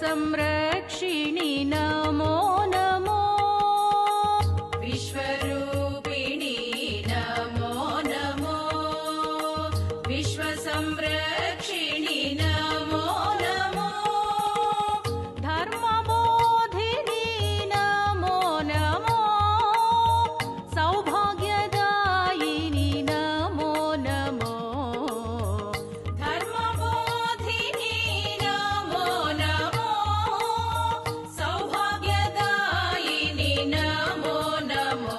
संरक्षिणि नमो नमो विश्वरूपिणि नमो नमो विश्व संरक्षिणि नमो नमो धर्मबोधिनि नमो नमो सौभाग्यदायिनि नमो नमो धर्मबोधिनि नमो नमो सौभाग्यदायिनि नमो नमो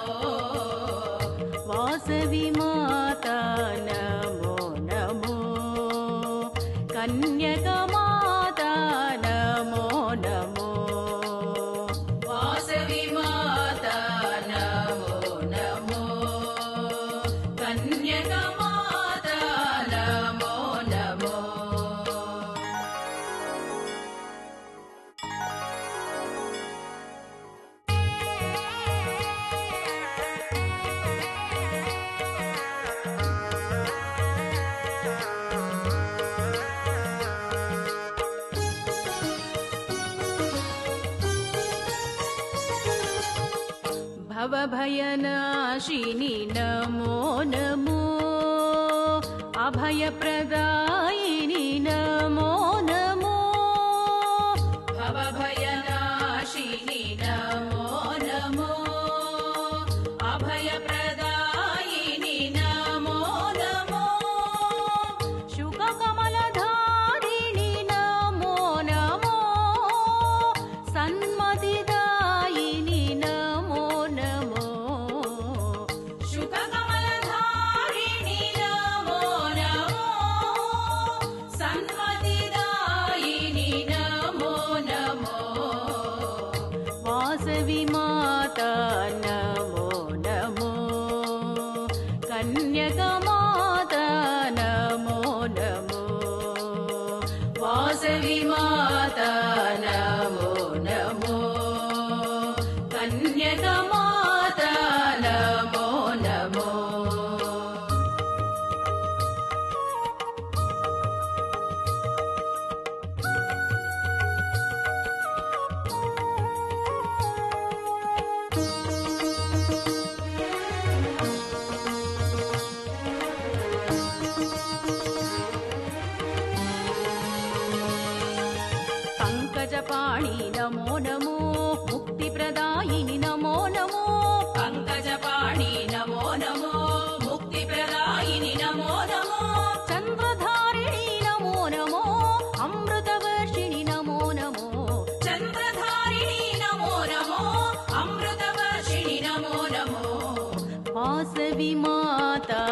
वासवि माता नमो नमो कन्यकमाता नमो नमो वासवि माता नमो नमो कन्यकमाता नमो नमो भवभयनाशिनि नमो नमो अभयप्रदायिनि नमो नमो भवभयनाशिनि नमो नमो अभयप्रदायिनि नमो नमो शुककमलधारिणि नमो नमो सन्मतिदायिनि नमो नमो शुककमलधारिणि नमो नमो सन्मतिदायिनि नमो नमो वासवि माता नमो नमो कन्यकमाता नमो नमो वासवि माता नमो नमो कन्यकमाता नमो नमो पङ्कजपाणि नमो नमो मुक्तिप्रदायिनि नमो नमो पङ्कजपाणि नमो नमो मुक्तिप्रदायिनि नमो नमो चन्द्रधारिणि नमो नमो अमृतवर्षिणि नमो नमो चन्द्रधारिणि नमो नमो अमृतवर्षिणि नमो नमो वासवि माता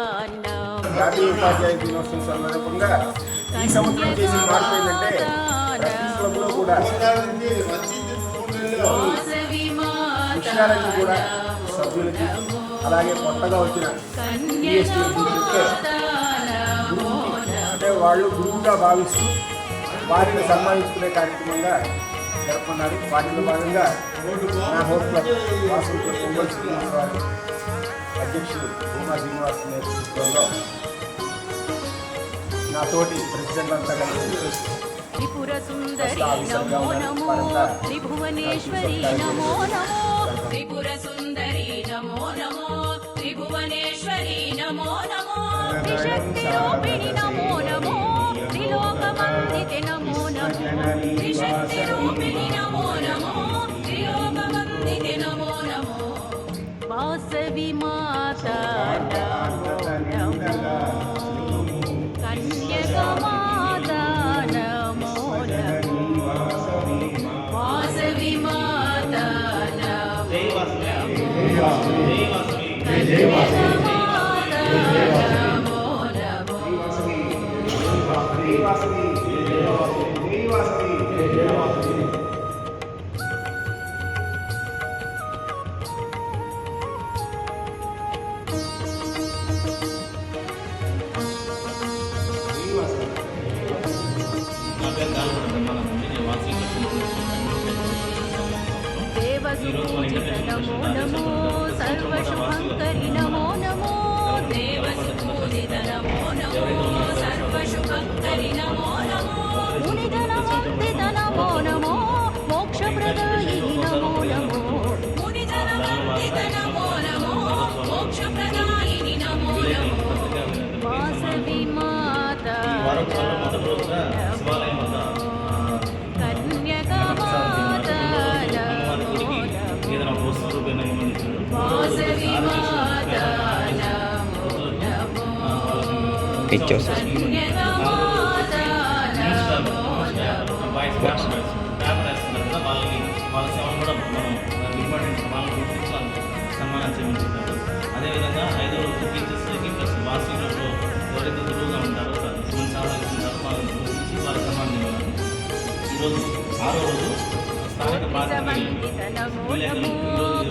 नमो జాతీయ ఉపాధ్యాయ దినోత్సవం సందర్భంగా ఈ సంవత్సరం చేసిన మార్పు ఏంటంటే ప్రతి క్లబ్లో కూడా वासवि माता విషయాలన్నీ కూడా సభ్యులకి అలాగే కొత్తగా వచ్చిన DST చెప్తే అంటే వాళ్ళు గురువుగా భావిస్తూ వారిని సన్మానించుకునే కార్యక్రమంగా జరుపుకున్నారు. వాటిలో భాగంగా నా హోప్ క్లబ్ వాసవి ఒంగోలు శ్రీనివాస వారి అధ్యక్షుడు భూమా శ్రీనివాస్ నేతృత్వంలో నాతోటి ప్రెసిడెంట్ అంతా కలిసి त्रिपुरसुन्दरी नमो नमो त्रिभुवनेश्वरी नमो नमो त्रिपुरसुन्दरी नमो नमो त्रिभुवनेश्वरी नमो नमो त्रिशक्तिरूपिणि नमो नमो त्रिलोकवन्दिते नमो नमो त्रिशक्तिरूपिणि नमो नमो त्रिलोकवन्दिते नमो नमो वासवि माता नमो नमो कन्यकमाता नमो नमो वासवि माता नमो नमो कन्यकमाता नमो नमो देवसुपूजित नमो नमो सर्वशुभङ्करि नमो नमो देवसुपूजित नमो नमो सर्वशुभङ्करि नमो नमो मुनिजनवन्दित नमो नमो ఇచ్చేస్తారు పేపర్ వేస్తున్నారు కదా వాళ్ళ సేవలు కూడా మనం ఇంపార్టెంట్ వాళ్ళని గుర్తించి వాళ్ళకి సన్మానం చేయించుకుంటారు. అదేవిధంగా 5వ రోజు టీచర్స్కి ప్లస్ వార్షికలో ఎవరైతే గురువుగా ఉంటారో మన సేవలు ఇస్తుంటారో వాళ్ళని గుర్తించి వాళ్ళ సన్మానం చేయాలి. ఈరోజు 6వ రోజు స్థానిక పార్టీ విలేకరులు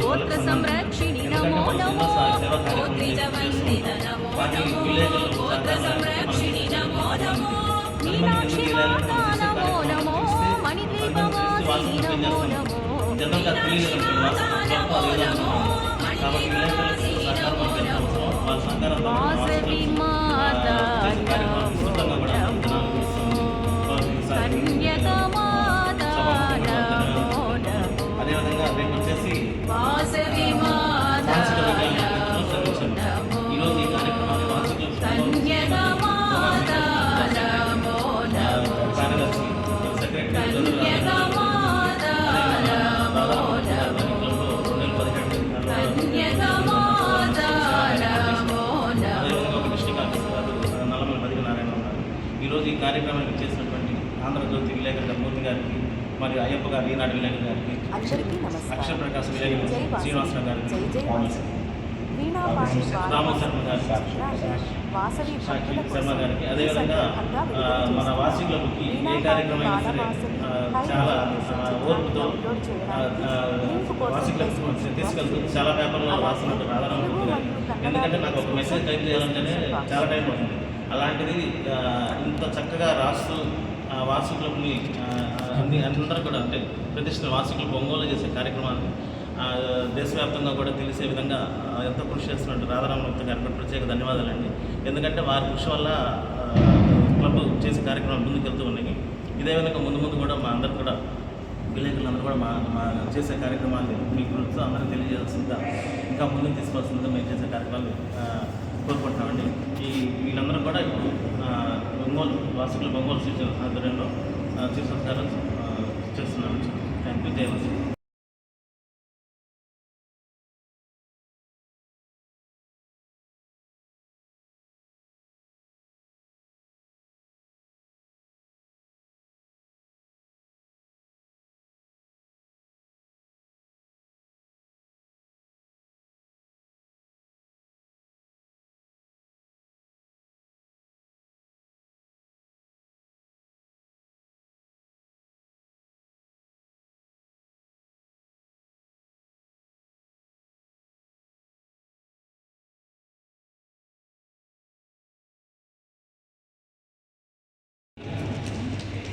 గోత్ర సంరక్షిణి ఎందుకంటే నమో వాళ్ళు నమో ఎన్నో సేవా కార్యక్రమాలు చేస్తున్నాం. వాటి విలేకరులు సంరక్షిణి నమో నమో మీనాక్షి మాతా నమో నమో మణిద్వీపవాసిని నమో నమో జనరల్గా తెలియదు కాబట్టి విలేకరులకు సహకారం మనకి ఎంత అవసరం. వాళ్ళ సహకారం వాసవి మాతా నమో నమో కన్యక మాతా నమో నమో అదేవిధంగా రేపు వచ్చేసి వాసవి మాతా మానసిక వికలాంగులకు ఈరోజు ఈ కార్యక్రమాన్ని మానసిక కన్యక మాతా నమో నమో కార్యదర్శి సెక్రటరీ కన్యక మాతా నమో నమో కన్యక మాతా నమో నమో అదేవిధంగా ఒక డిస్ట్రిక్ట్ ఆఫీసర్ గారు నల్లమల బదిరి నారాయణ ఉన్నారు. ఈరోజు ఈ కార్యక్రమానికి చేసినటువంటి ఆంధ్రజ్యోతి విలేకరుల మూర్తి గారికి మరియు అయ్యప్ప గారి ఈనాడు విలేకరు గారికి అందరికీ నమస్కారం. అక్షర ప్రకాశ్ విలేకరు జై వాసవి. శ్రీనివాసరావు గారికి జై జై వాసవి. వీణాపాణి రామో శర్మ గారికి వాసవి సాక్షి భక్తుల శర్మ కోసం గారికి ఈ అదేవిధంగా సందర్భంగా మన విడుదల వార్షికులకి ఏ వీణాపాణి కార్యక్రమం అయినా సరే బాలవాసవి చాలా హై ఓర్పుతో డౌన్లోడ్ చేయడానికి లింక్ కోసం వార్షికులకు తీసుకెళ్తూ చాలా పేపర్లో రాస్తున్నట్టు రాధారామూర్తి గారు. ఎందుకంటే నాకు ఒక మెసేజ్ టైప్ చేయాలంటేనే చాలా టైం పడుతుంది. అలాంటిది ఇంత చక్కగా రాస్తూ వార్షికులని అందరూ కూడా అంటే ప్రతిష్ఠ వార్షికులు ఒంగోలు చేసే కార్యక్రమాన్ని దేశవ్యాప్తంగా కూడా తెలిసే విధంగా ఎంతో కృషి చేస్తున్నట్టు రాధారామూర్తి గారికి కూడా ప్రత్యేక ధన్యవాదాలండి. ఎందుకంటే వారి కృషి వల్ల క్లబ్ చేసే కార్యక్రమాలు ముందుకెళ్తూ ఉన్నాయి. ఇదే విధంగా ముందు కూడా మా అందరు కూడా విలేకరులందరూ కూడా మా చేసే కార్యక్రమాలు మీ గురించి అందరూ తెలియజేయాల్సిందిగా ఇంకా ముందుకు తీసుకోవాల్సిందిగా మేము చేసే కార్యక్రమాలు కోరుకుంటున్నామండి. వీళ్ళందరూ కూడా ఇప్పుడు ఒంగోలు వార్షికులు ఒంగోలు శిక్షణ ఆధ్వర్యంలో చీఫ్ సత్కారం చేస్తున్నామండి. Thank you. జై వాసవి.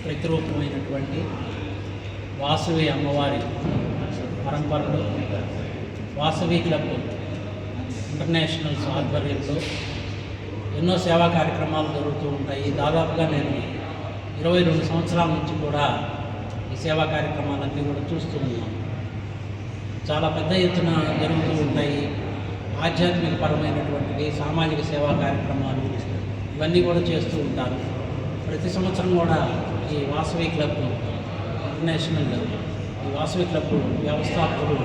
ప్రతిరూపమైనటువంటి వాసవి అమ్మవారి పరంపరలో వాసవి క్లబ్ ఇంటర్నేషనల్స్ ఆధ్వర్యంలో ఎన్నో సేవా కార్యక్రమాలు జరుగుతూ ఉంటాయి. దాదాపుగా నేను 22 సంవత్సరాల నుంచి కూడా ఈ సేవా కార్యక్రమాలన్నీ కూడా చూస్తూ ఉన్నాను. చాలా పెద్ద ఎత్తున జరుగుతూ ఉంటాయి. ఆధ్యాత్మిక పరమైనటువంటివి, సామాజిక సేవా కార్యక్రమాలు ఇవన్నీ కూడా చేస్తూ ఉంటారు. ప్రతి సంవత్సరం కూడా ఈ వాసవి క్లబ్ ఇంటర్నేషనల్ ఈ వాసవి క్లబ్ వ్యవస్థాపకుడు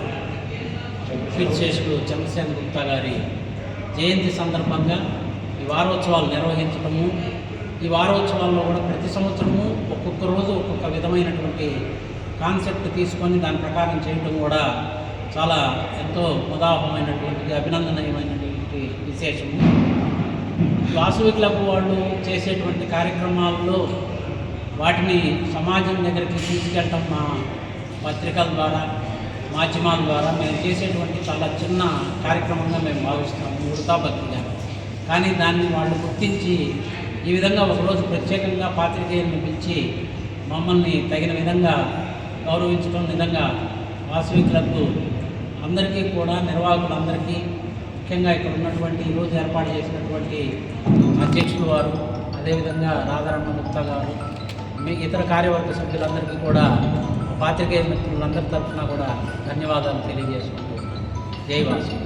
శేషుడు చంద్రసేన గుప్తా గారి జయంతి సందర్భంగా ఈ వారోత్సవాలు నిర్వహించడము, ఈ వారోత్సవాల్లో కూడా ప్రతి సంవత్సరము ఒక్కొక్క రోజు ఒక్కొక్క విధమైనటువంటి కాన్సెప్ట్ తీసుకొని దాని ప్రకారం చేయడం కూడా చాలా ఎంతో ముదాహమైనటువంటి అభినందనీయమైనటువంటి విశేషము. వాసవి క్లబ్ వాళ్ళు చేసేటువంటి కార్యక్రమాల్లో వాటిని సమాజం దగ్గరికి తీసుకెళ్ళటం మా పత్రికల ద్వారా, మాధ్యమాల ద్వారా మేము చేసేటువంటి చాలా చిన్న కార్యక్రమంగా మేము భావిస్తాము, వృతాభక్తిగా. కానీ దాన్ని వాళ్ళు గుర్తించి ఈ విధంగా ఒకరోజు ప్రత్యేకంగా పాత్రికేయులను పిలిచి మమ్మల్ని తగిన విధంగా గౌరవించడం నిజంగా వాసవి క్లబ్ అందరికీ కూడా, నిర్వాహకులందరికీ, ముఖ్యంగా ఇక్కడ ఉన్నటువంటి ఈరోజు ఏర్పాటు చేసినటువంటి అధ్యక్షులు వారు, అదేవిధంగా రాధారమణ గుప్తా గారు, మీ ఇతర కార్యవర్గ సభ్యులందరికీ కూడా, పాత్రికేయ మిత్రులందరి తరఫున కూడా ధన్యవాదాలు తెలియజేసుకుంటూ జై వాసవి.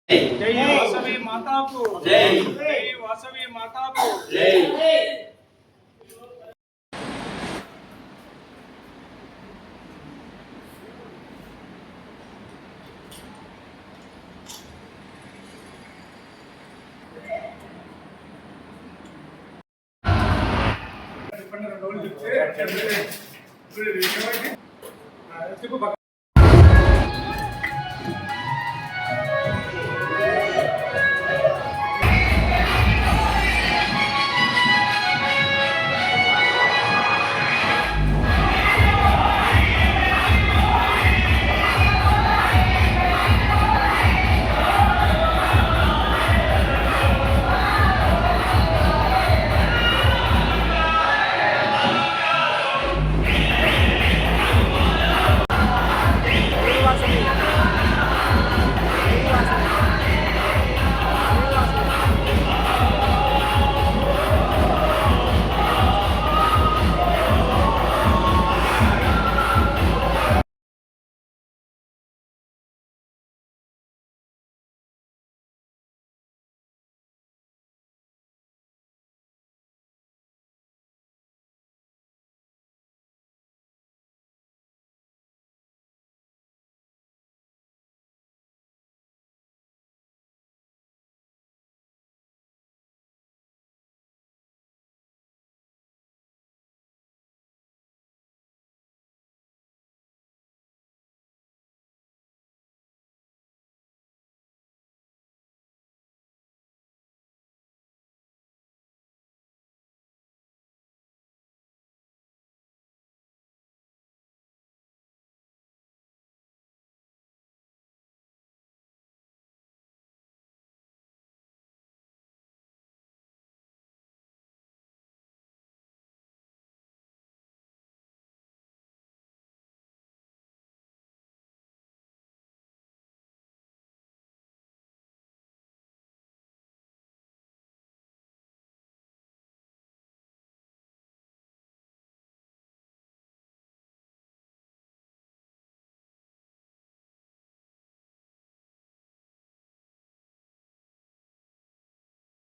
जय वासवी माता को जय। जय वासवी माता को जय। చెప్పండి 2 రోజులు చెప్తే